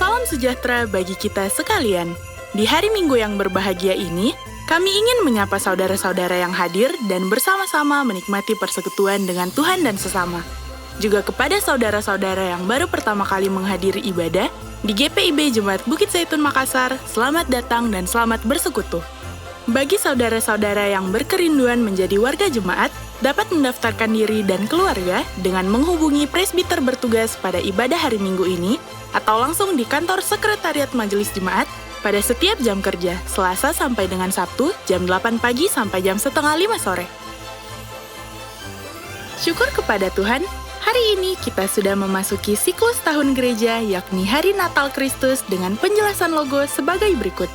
Salam sejahtera bagi kita sekalian. Di hari Minggu yang berbahagia ini, kami ingin menyapa saudara-saudara yang hadir dan bersama-sama menikmati persekutuan dengan Tuhan dan sesama. Juga kepada saudara-saudara yang baru pertama kali menghadiri ibadah di GPIB Jemaat Bukit Zaitun Makassar, selamat datang dan selamat bersekutu. Bagi saudara-saudara yang berkerinduan menjadi warga jemaat, dapat mendaftarkan diri dan keluarga dengan menghubungi presbiter bertugas pada ibadah hari Minggu ini atau langsung di kantor Sekretariat Majelis Jemaat pada setiap jam kerja, Selasa sampai dengan Sabtu, jam 8 pagi sampai jam 4:30 sore. Syukur kepada Tuhan, hari ini kita sudah memasuki siklus tahun gereja, yakni Hari Natal Kristus dengan penjelasan logo sebagai berikut.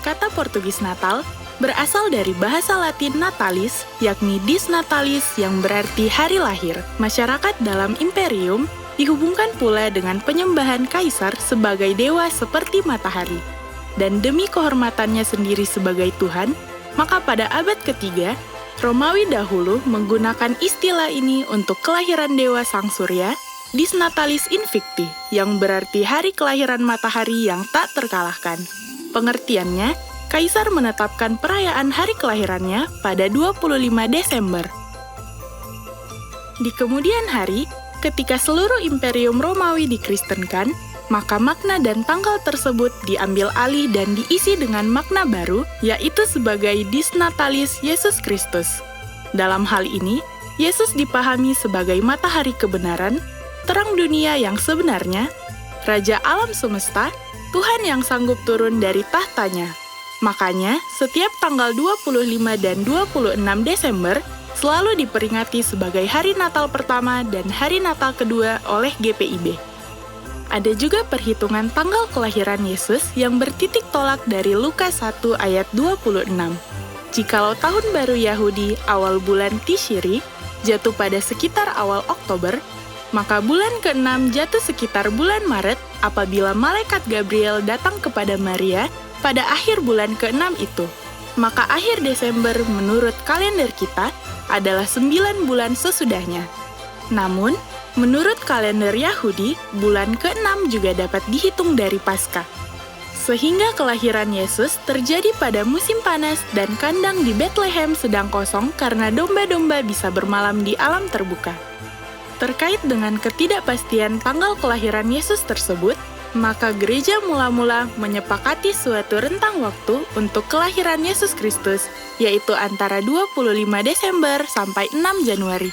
Kata Portugis Natal berasal dari bahasa Latin natalis, yakni dies natalis yang berarti hari lahir. Masyarakat dalam imperium dihubungkan pula dengan penyembahan kaisar sebagai dewa seperti matahari. Dan demi kehormatannya sendiri sebagai Tuhan, maka pada abad ketiga, Romawi dahulu menggunakan istilah ini untuk kelahiran dewa sang surya, dies natalis invicti, yang berarti hari kelahiran matahari yang tak terkalahkan. Pengertiannya, kaisar menetapkan perayaan hari kelahirannya pada 25 Desember. Di kemudian hari, ketika seluruh imperium Romawi dikristenkan, maka makna dan tanggal tersebut diambil alih dan diisi dengan makna baru, yaitu sebagai dies natalis Yesus Kristus. Dalam hal ini, Yesus dipahami sebagai matahari kebenaran, terang dunia yang sebenarnya, Raja alam semesta, Tuhan yang sanggup turun dari tahtanya. Makanya, setiap tanggal 25 dan 26 Desember selalu diperingati sebagai hari Natal pertama dan hari Natal kedua oleh GPIB. Ada juga perhitungan tanggal kelahiran Yesus yang bertitik tolak dari Lukas 1 ayat 26. Jikalau tahun baru Yahudi awal bulan Tishri jatuh pada sekitar awal Oktober, maka bulan ke-6 jatuh sekitar bulan Maret apabila malaikat Gabriel datang kepada Maria pada akhir bulan ke-6 itu. Maka akhir Desember menurut kalender kita adalah 9 bulan sesudahnya. Namun, menurut kalender Yahudi, bulan ke-6 juga dapat dihitung dari Paskah. Sehingga kelahiran Yesus terjadi pada musim panas dan kandang di Bethlehem sedang kosong karena domba-domba bisa bermalam di alam terbuka. Terkait dengan ketidakpastian tanggal kelahiran Yesus tersebut, maka gereja mula-mula menyepakati suatu rentang waktu untuk kelahiran Yesus Kristus, yaitu antara 25 Desember sampai 6 Januari.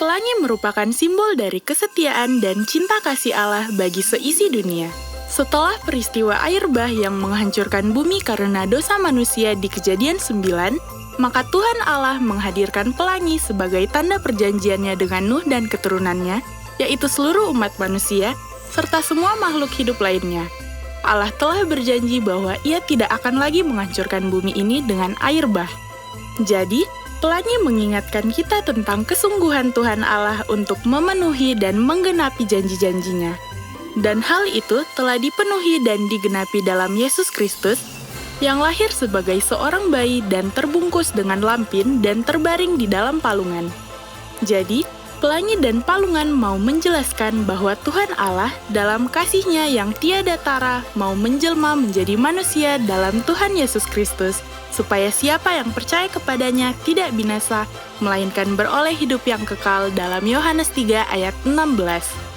Pelangi merupakan simbol dari kesetiaan dan cinta kasih Allah bagi seisi dunia. Setelah peristiwa air bah yang menghancurkan bumi karena dosa manusia di Kejadian 9, maka Tuhan Allah menghadirkan pelangi sebagai tanda perjanjiannya dengan Nuh dan keturunannya, yaitu seluruh umat manusia, serta semua makhluk hidup lainnya. Allah telah berjanji bahwa Ia tidak akan lagi menghancurkan bumi ini dengan air bah. Jadi, pelangi mengingatkan kita tentang kesungguhan Tuhan Allah untuk memenuhi dan menggenapi janji-janjinya. Dan hal itu telah dipenuhi dan digenapi dalam Yesus Kristus, yang lahir sebagai seorang bayi dan terbungkus dengan lampin dan terbaring di dalam palungan. Jadi, pelangi dan palungan mau menjelaskan bahwa Tuhan Allah dalam kasih-Nya yang tiada tara mau menjelma menjadi manusia dalam Tuhan Yesus Kristus, supaya siapa yang percaya kepadanya tidak binasa, melainkan beroleh hidup yang kekal dalam Yohanes 3 ayat 16.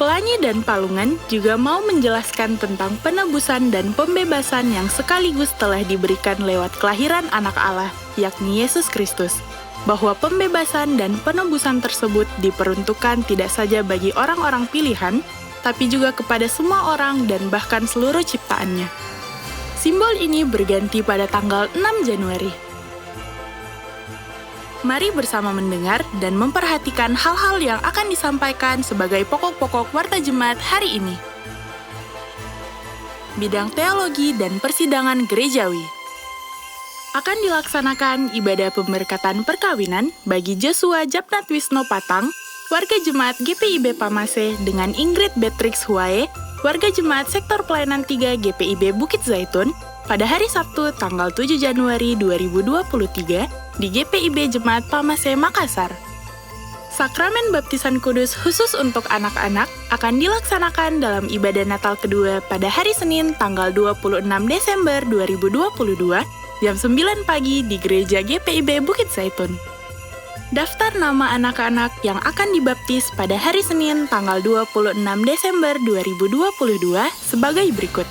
Pelangi dan palungan juga mau menjelaskan tentang penebusan dan pembebasan yang sekaligus telah diberikan lewat kelahiran anak Allah, yakni Yesus Kristus. Bahwa pembebasan dan penebusan tersebut diperuntukkan tidak saja bagi orang-orang pilihan, tapi juga kepada semua orang dan bahkan seluruh ciptaannya. Simbol ini berganti pada tanggal 6 Januari. Mari bersama mendengar dan memperhatikan hal-hal yang akan disampaikan sebagai pokok-pokok Warta Jemaat hari ini. Bidang teologi dan persidangan gerejawi. akan dilaksanakan ibadah pemberkatan perkawinan bagi Joshua Japnat Wisno Patang, warga Jemaat GPIB Pamase dengan Ingrid Beatrix Huae, warga Jemaat Sektor Pelayanan 3 GPIB Bukit Zaitun, pada hari Sabtu tanggal 7 Januari 2023 di GPIB Jemaat Pamase Makassar. Sakramen Baptisan Kudus khusus untuk anak-anak akan dilaksanakan dalam ibadah Natal kedua pada hari Senin tanggal 26 Desember 2022 jam 9 pagi di Gereja GPIB Bukit Zaitun. Daftar nama anak-anak yang akan dibaptis pada hari Senin tanggal 26 Desember 2022 sebagai berikut.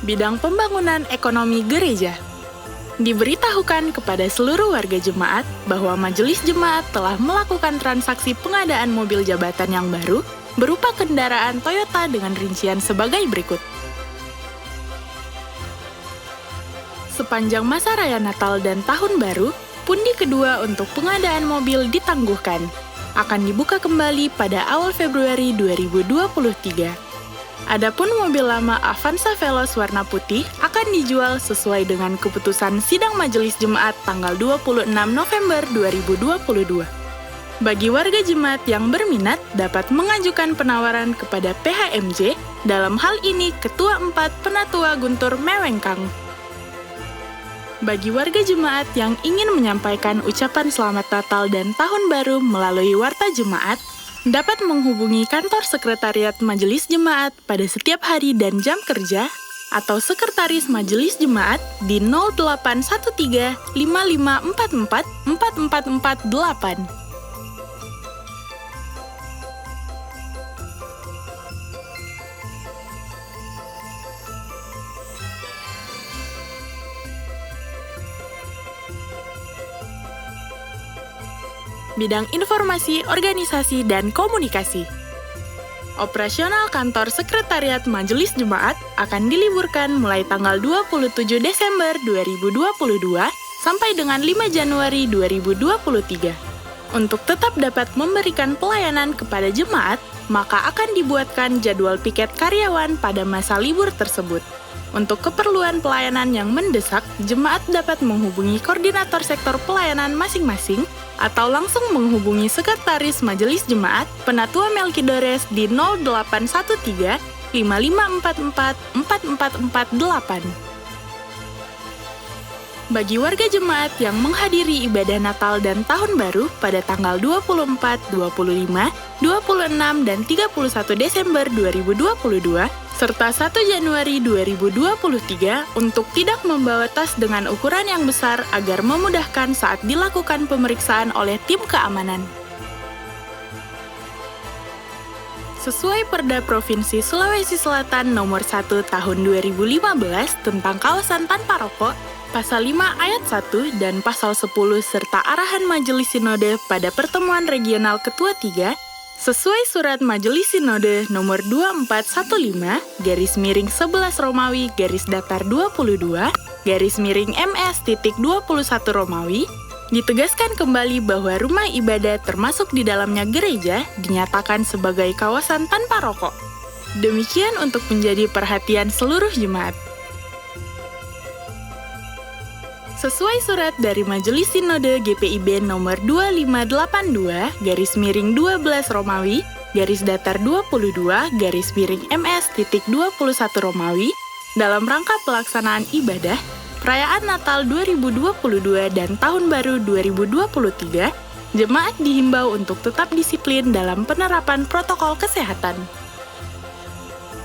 Bidang pembangunan ekonomi gereja. Diberitahukan kepada seluruh warga jemaat bahwa majelis jemaat telah melakukan transaksi pengadaan mobil jabatan yang baru berupa kendaraan Toyota dengan rincian sebagai berikut. Sepanjang masa raya Natal dan Tahun Baru, pundi kedua untuk pengadaan mobil ditangguhkan. Akan dibuka kembali pada awal Februari 2023. Adapun mobil lama Avanza Veloz warna putih akan dijual sesuai dengan keputusan Sidang Majelis Jemaat tanggal 26 November 2022. Bagi warga jemaat yang berminat dapat mengajukan penawaran kepada PHMJ, dalam hal ini Ketua 4 Penatua Guntur Mewengkang. Bagi warga jemaat yang ingin menyampaikan ucapan Selamat Natal dan Tahun Baru melalui Warta Jemaat, dapat menghubungi kantor sekretariat Majelis Jemaat pada setiap hari dan jam kerja atau Sekretaris Majelis Jemaat di 0813 5544 4448. Bidang informasi, organisasi, dan komunikasi. Operasional kantor sekretariat Majelis Jemaat akan diliburkan mulai tanggal 27 Desember 2022 sampai dengan 5 Januari 2023. Untuk tetap dapat memberikan pelayanan kepada jemaat, maka akan dibuatkan jadwal piket karyawan pada masa libur tersebut. Untuk keperluan pelayanan yang mendesak, jemaat dapat menghubungi koordinator sektor pelayanan masing-masing atau langsung menghubungi Sekretaris Majelis Jemaat Penatua Melkidores di 0813 5544 4448. Bagi warga jemaat yang menghadiri ibadah Natal dan Tahun Baru pada tanggal 24, 25, 26, dan 31 Desember 2022, serta 1 Januari 2023 untuk tidak membawa tas dengan ukuran yang besar agar memudahkan saat dilakukan pemeriksaan oleh tim keamanan. Sesuai Perda Provinsi Sulawesi Selatan Nomor 1 Tahun 2015 tentang kawasan tanpa rokok, Pasal 5 Ayat 1 dan Pasal 10 serta arahan Majelis Sinode pada pertemuan regional Ketua 3, sesuai Surat Majelis Sinode Nomor 2415/11 Romawi /22 MS.21 Romawi, ditegaskan kembali bahwa rumah ibadah termasuk di dalamnya gereja dinyatakan sebagai kawasan tanpa rokok. Demikian untuk menjadi perhatian seluruh jemaat. Sesuai surat dari Majelis Sinode GPIB nomor 2582/12 Romawi /22 MS.21 Romawi, dalam rangka pelaksanaan ibadah, perayaan Natal 2022 dan Tahun Baru 2023, jemaat dihimbau untuk tetap disiplin dalam penerapan protokol kesehatan.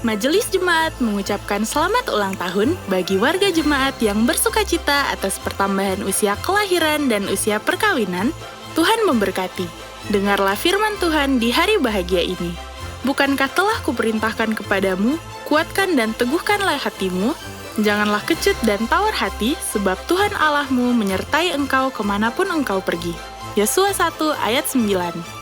Majelis Jemaat mengucapkan selamat ulang tahun bagi warga jemaat yang bersukacita atas pertambahan usia kelahiran dan usia perkawinan. Tuhan memberkati. Dengarlah firman Tuhan di hari bahagia ini. Bukankah telah kuperintahkan kepadamu, kuatkan dan teguhkanlah hatimu, janganlah kecut dan tawar hati, sebab Tuhan Allahmu menyertai engkau kemanapun engkau pergi. Yosua 1 ayat 9.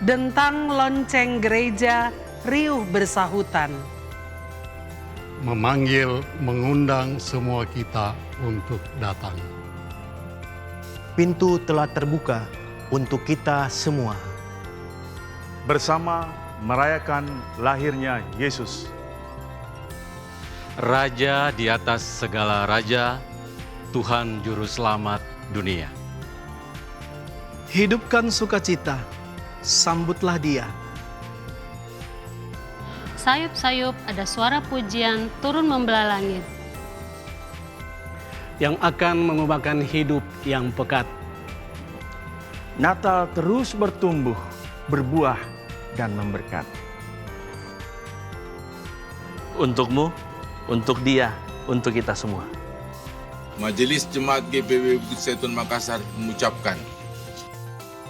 Dentang lonceng gereja riuh bersahutan. Memanggil, mengundang semua kita untuk datang. Pintu telah terbuka untuk kita semua. Bersama merayakan lahirnya Yesus. Raja di atas segala raja, Tuhan Juru Selamat dunia. Hidupkan sukacita, sambutlah Dia. Sayup-sayup ada suara pujian turun membelah langit. Yang akan mengubahkan hidup yang pekat. Natal terus bertumbuh, berbuah, dan memberkati. Untukmu, untuk dia, untuk kita semua. Majelis Jemaat GPW Bukit Zaitun Makassar mengucapkan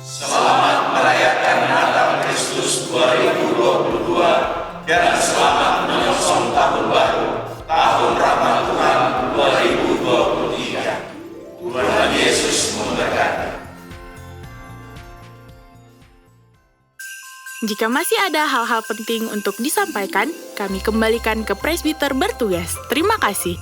Selamat merayakan Natal Kristus 2022 dan selamat menyongsong tahun baru, tahun Rahmat Tuhan 2023. Tuhan Yesus memberkati. Jika masih ada hal-hal penting untuk disampaikan, kami kembalikan ke presbiter bertugas. Terima kasih.